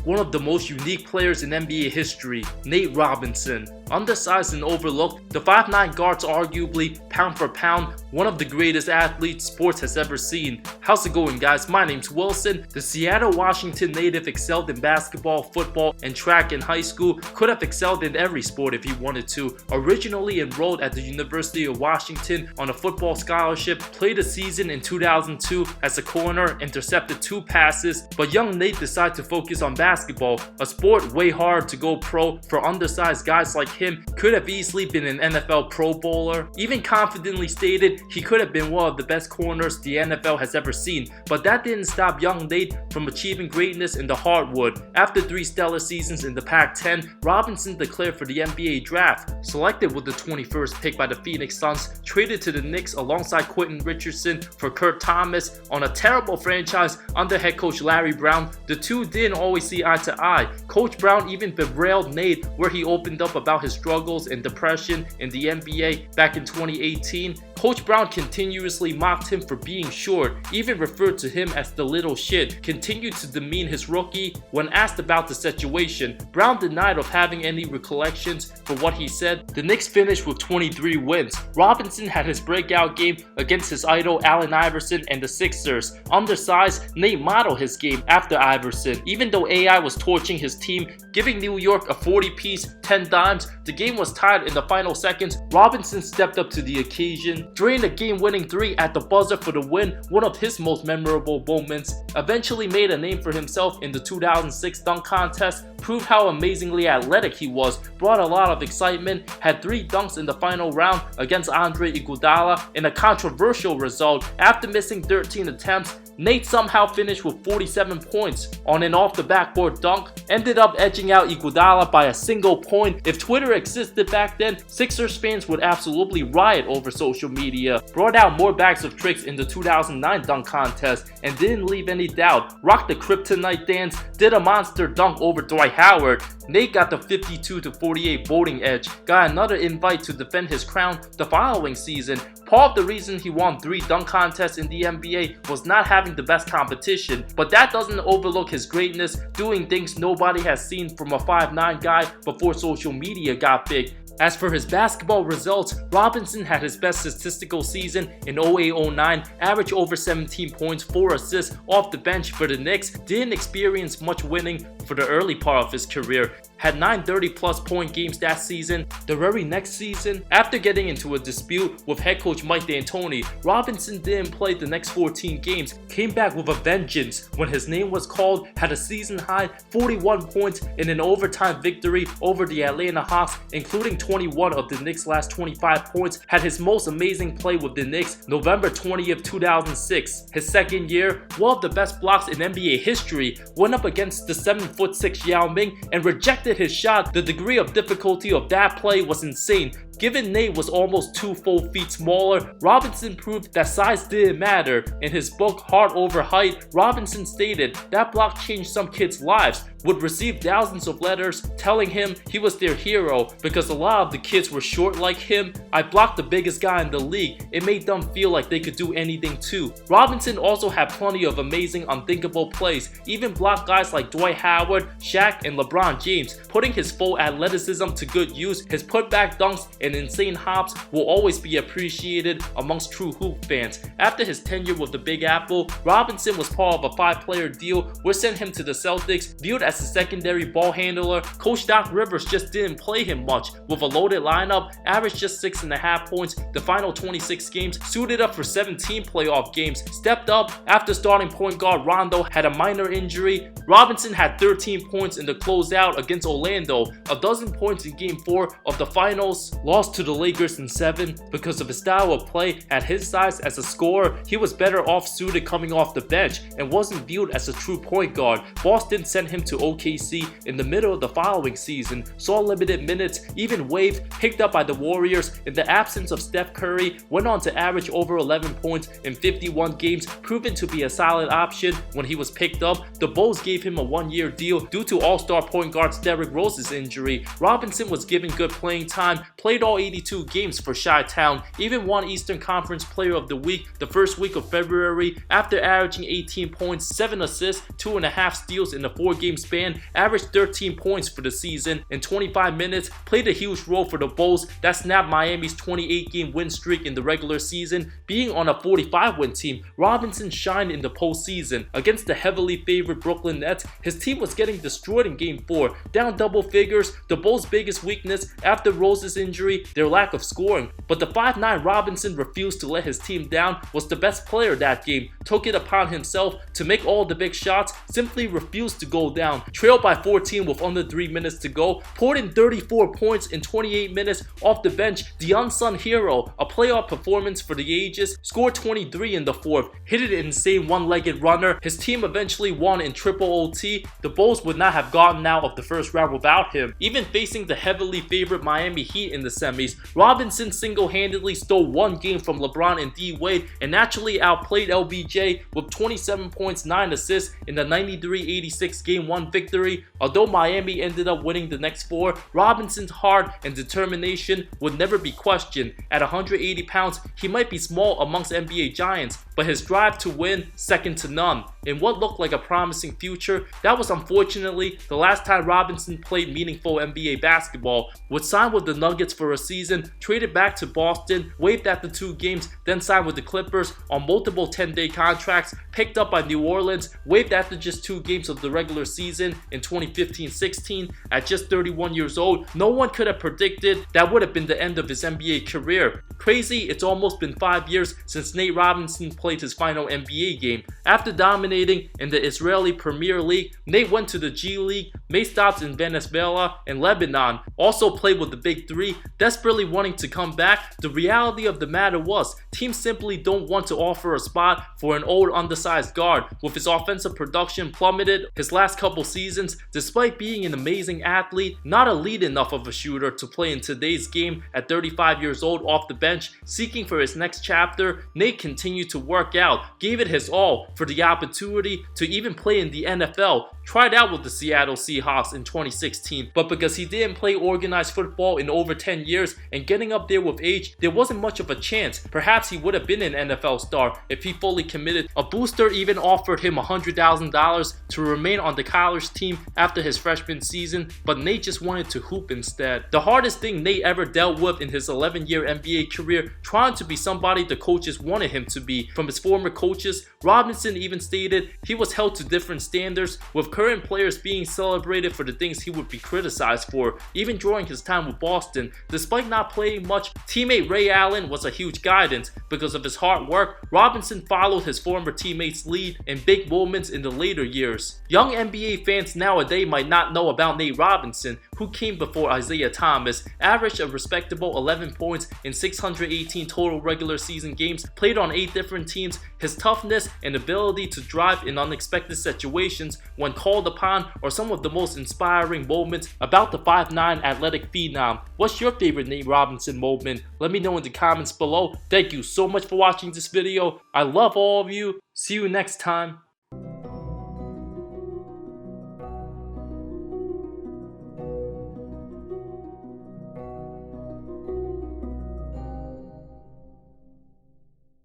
one of the most unique players in NBA history, Nate Robinson. Undersized and overlooked, the 5'9" guard's arguably, pound for pound, one of the greatest athletes sports has ever seen. How's it going, guys? My name's Wilson. The Seattle, Washington native excelled in basketball, football, and track in high school. Could have excelled in every sport if he wanted to. Originally enrolled at the University of Washington on a football scholarship, played a season in 2002 as a corner, intercepted 2 passes, but young Nate decided to focus on basketball, a sport way hard to go pro for undersized guys like him. Could have easily been an NFL Pro Bowler. Even confidently stated he could have been one of the best corners the NFL has ever seen, but that didn't stop young Nate from achieving greatness in the hardwood. After 3 stellar seasons in the Pac-10, Robinson declared for the NBA draft. Selected with the 21st pick by the Phoenix Suns, traded to the Knicks alongside Quentin Richardson for Kurt Thomas on a terrible franchise under head coach Larry Brown. The two didn't always see eye to eye. Coach Brown even berailed Nate, where he opened up about his struggles and depression in the NBA back in 2018. Coach Brown continuously mocked him for being short, even referred to him as the little shit, continued to demean his rookie. When asked about the situation, Brown denied of having any recollections for what he said. The Knicks finished with 23 wins. Robinson had his breakout game against his idol Allen Iverson and the Sixers. Undersized, Nate modeled his game after Iverson. Even though AI was torching his team, giving New York a 40-piece, 10 dimes, the game was tied in the final seconds. Robinson stepped up to the occasion, drained a game-winning 3 at the buzzer for the win, one of his most memorable moments. Eventually made a name for himself in the 2006 dunk contest, proved how amazingly athletic he was, brought a lot of excitement, had 3 dunks in the final round against Andre Iguodala in a controversial result. After missing 13 attempts, Nate somehow finished with 47 points on an off the backboard dunk, ended up edging out Iguodala by a single point. If Twitter existed back then, Sixers fans would absolutely riot over social media. Brought out more bags of tricks in the 2009 dunk contest and didn't leave any doubt. Rocked the kryptonite dance, did a monster dunk over Dwight Howard. Nate got the 52-48 voting edge, got another invite to defend his crown the following season. Part of the reason he won 3 dunk contests in the NBA was not having the best competition, but that doesn't overlook his greatness, doing things nobody has seen from a 5'9" guy before social media got big. As for his basketball results, Robinson had his best statistical season in 08-09, averaged over 17 points, 4 assists off the bench for the Knicks, didn't experience much winning for the early part of his career, had 9 30-plus point games that season. The very next season, after getting into a dispute with head coach Mike D'Antoni, Robinson didn't play the next 14 games, came back with a vengeance when his name was called, had a season-high 41 points in an overtime victory over the Atlanta Hawks, including 21 of the Knicks' last 25 points, had his most amazing play with the Knicks November 20th, 2006. His second year, one of the best blocks in NBA history, went up against the 7'6" Yao Ming and rejected his shot. The degree of difficulty of that play was insane. Given Nate was almost 2 full feet smaller, Robinson proved that size didn't matter. In his book, Heart Over Height, Robinson stated that block changed some kids' lives, would receive thousands of letters telling him he was their hero because a lot of the kids were short like him. I blocked the biggest guy in the league. It made them feel like they could do anything too. Robinson also had plenty of amazing unthinkable plays, even blocked guys like Dwight Howard, Shaq, and LeBron James, putting his full athleticism to good use. His putback dunks and insane hops will always be appreciated amongst true hoop fans. After his tenure with the Big Apple, Robinson was part of a 5-player deal which sent him to the Celtics. Viewed as a secondary ball handler, Coach Doc Rivers just didn't play him much. With a loaded lineup, averaged just 6.5 points the final 26 games, suited up for 17 playoff games, stepped up after starting point guard Rondo had a minor injury. Robinson had 13 points in the closeout against Orlando, a dozen points in Game 4 of the finals, lost to the Lakers in 7 because of his style of play. At his size as a scorer, he was better off suited coming off the bench and wasn't viewed as a true point guard. Boston sent him to OKC in the middle of the following season, saw limited minutes, even waived, picked up by the Warriors in the absence of Steph Curry, went on to average over 11 points in 51 games, proven to be a solid option when he was picked up. The Bulls gave him a 1-year deal due to all-star point guard Derrick Rose's injury. Robinson was given good playing time, played all 82 games for Chi-Town, even won Eastern Conference Player of the Week the first week of February after averaging 18 points, 7 assists, 2.5 steals in a 4-game span, averaged 13 points for the season in 25 minutes, played a huge role for the Bulls that snapped Miami's 28-game win streak in the regular season. Being on a 45-win team, Robinson shined in the postseason. Against the heavily favored Brooklyn Nets, his team was getting destroyed in Game 4, down double figures. The Bulls' biggest weakness after Rose's injury, their lack of scoring. But the 5'9" Robinson refused to let his team down, was the best player that game, took it upon himself to make all the big shots, simply refused to go down. Trailed by 14 with under 3 minutes to go, poured in 34 points in 28 minutes off the bench. The unsung hero, a playoff performance for the ages, scored 23 in the fourth, hit an insane one-legged runner. His team eventually won in triple OT. The Bulls would not have gotten out of the first round without him. Even facing the heavily favored Miami Heat in the semis, Robinson single-handedly stole one game from LeBron and D-Wade and naturally outplayed LBJ with 27 points, 9 assists in the 93-86 Game 1 victory. Although Miami ended up winning the next 4, Robinson's heart and determination would never be questioned. At 180 pounds, he might be small amongst NBA giants, but his drive to win, second to none. In what looked like a promising future, that was unfortunately the last time Robinson played meaningful NBA basketball. Would sign with the Nuggets for a season, traded back to Boston, waived after 2 games, then signed with the Clippers on multiple 10-day contracts, picked up by New Orleans, waived after just 2 games of the regular season in 2015-16. At just 31 years old, no one could have predicted that would have been the end of his NBA career. Crazy, it's almost been 5 years since Nate Robinson played his final NBA game. After dominating in the Israeli Premier League, Nate went to the G League, made stops in Venezuela and Lebanon, also played with the Big Three, desperately wanting to come back. The reality of the matter was, teams simply don't want to offer a spot for an old undersized guard. With his offensive production plummeted his last couple seasons, despite being an amazing athlete, not elite enough of a shooter to play in today's game. At 35 years old off the bench, seeking for his next chapter, Nate continued to work out, gave it his all for the opportunity to even play in the NFL. Tried out with the Seattle Seahawks in 2016, but because he didn't play organized football in over 10 years and getting up there with age, there wasn't much of a chance. Perhaps he would have been an NFL star if he fully committed. A booster even offered him $100,000 to remain on the college team after his freshman season, but Nate just wanted to hoop instead. The hardest thing Nate ever dealt with in his 11-year NBA career, trying to be somebody the coaches wanted him to be. From his former coaches, Robinson even stated he was held to different standards, with current players being celebrated for the things he would be criticized for. Even during his time with Boston, despite not playing much, teammate Ray Allen was a huge guidance. Because of his hard work, Robinson followed his former teammates' lead in big moments in the later years. Young NBA fans nowadays might not know about Nate Robinson, who came before Isaiah Thomas, averaged a respectable 11 points in 618 total regular season games, played on 8 different teams. His toughness and ability to drive in unexpected situations when called upon are some of the most inspiring moments about the 5'9" athletic phenom. What's your favorite Nate Robinson moment? Let me know in the comments below. Thank you so much for watching this video. I love all of you. See you next time.